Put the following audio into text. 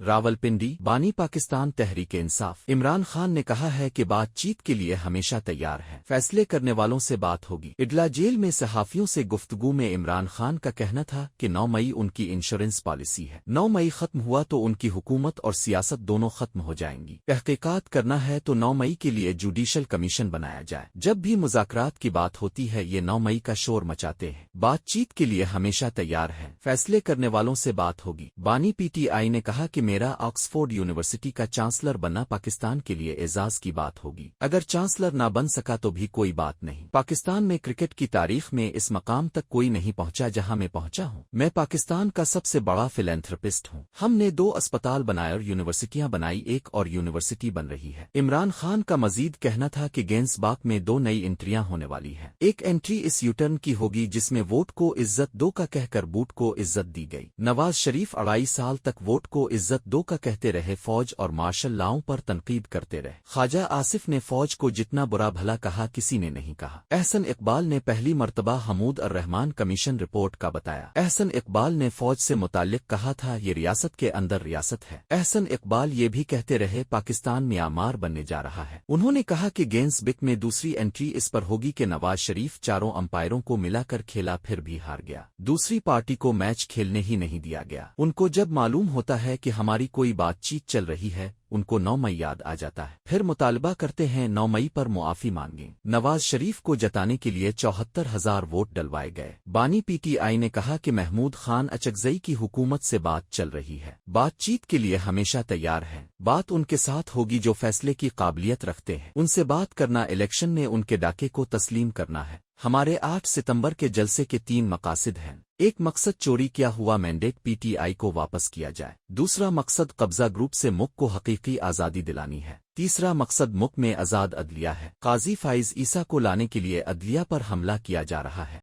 راولپنڈی بانی پاکستان تحریک انصاف عمران خان نے کہا ہے کہ بات چیت کے لیے ہمیشہ تیار ہے، فیصلے کرنے والوں سے بات ہوگی۔ اڈلا جیل میں صحافیوں سے گفتگو میں عمران خان کا کہنا تھا کہ 9 مئی ان کی انشورنس پالیسی ہے، 9 مئی ختم ہوا تو ان کی حکومت اور سیاست دونوں ختم ہو جائیں گی۔ تحقیقات کرنا ہے تو 9 مئی کے لیے جوڈیشل کمیشن بنایا جائے۔ جب بھی مذاکرات کی بات ہوتی ہے یہ 9 مئی کا شور مچاتے ہیں، بات چیت کے لیے ہمیشہ تیار ہے، فیصلے کرنے والوں سے بات ہوگی۔ بانی پی ٹی آئی نے کہا کہ میرا آکسفورڈ یونیورسٹی کا چانسلر بننا پاکستان کے لیے اعزاز کی بات ہوگی، اگر چانسلر نہ بن سکا تو بھی کوئی بات نہیں۔ پاکستان میں کرکٹ کی تاریخ میں اس مقام تک کوئی نہیں پہنچا جہاں میں پہنچا ہوں، میں پاکستان کا سب سے بڑا فلینتھرپسٹ ہوں۔ ہم نے 2 اسپتال بنائے اور یونیورسٹیاں بنائی، ایک اور یونیورسٹی بن رہی ہے۔ عمران خان کا مزید کہنا تھا کہ گینز باغ میں 2 نئی انٹریاں ہونے والی ہیں، ایک انٹری اس یوٹرن کی ہوگی جس میں ووٹ کو عزت دو کا کہہ کر بوٹ کو عزت دی گئی۔ نواز شریف 2.5 سال تک ووٹ کو عزت دو کا کہتے رہے، فوج اور مارشل لاؤں پر تنقید کرتے رہے۔ خواجہ آصف نے فوج کو جتنا برا بھلا کہا کسی نے نہیں کہا۔ احسن اقبال نے پہلی مرتبہ حمود الرحمان کمیشن رپورٹ کا بتایا۔ احسن اقبال نے فوج سے متعلق کہا تھا یہ ریاست کے اندر ریاست ہے۔ احسن اقبال یہ بھی کہتے رہے پاکستان میانمار بننے جا رہا ہے۔ انہوں نے کہا کہ گینز بک میں دوسری انٹری اس پر ہوگی کہ نواز شریف 4 امپائروں کو ملا کر کھیلا پھر بھی ہار گیا، دوسری پارٹی کو میچ کھیلنے ہی نہیں دیا گیا۔ ان کو جب معلوم ہوتا ہے کہ ہماری کوئی بات چیت چل رہی ہے ان کو 9 مئی یاد آ جاتا ہے، پھر مطالبہ کرتے ہیں 9 مئی پر معافی مانگیں۔ نواز شریف کو جتانے کے لیے 74,000 ووٹ ڈلوائے گئے۔ بانی پی ٹی آئی نے کہا کہ محمود خان اچکزئی کی حکومت سے بات چل رہی ہے، بات چیت کے لیے ہمیشہ تیار ہے، بات ان کے ساتھ ہوگی جو فیصلے کی قابلیت رکھتے ہیں، ان سے بات کرنا الیکشن میں ان کے ڈاکے کو تسلیم کرنا ہے۔ ہمارے 8 ستمبر کے جلسے کے 3 مقاصد ہیں، ایک مقصد چوری کیا ہوا مینڈیٹ پی ٹی آئی کو واپس کیا جائے، دوسرا مقصد قبضہ گروپ سے ملک کو حقیقی آزادی دلانی ہے، تیسرا مقصد ملک میں آزاد عدلیہ ہے۔ قاضی فائز عیسیٰ کو لانے کے لیے عدلیہ پر حملہ کیا جا رہا ہے۔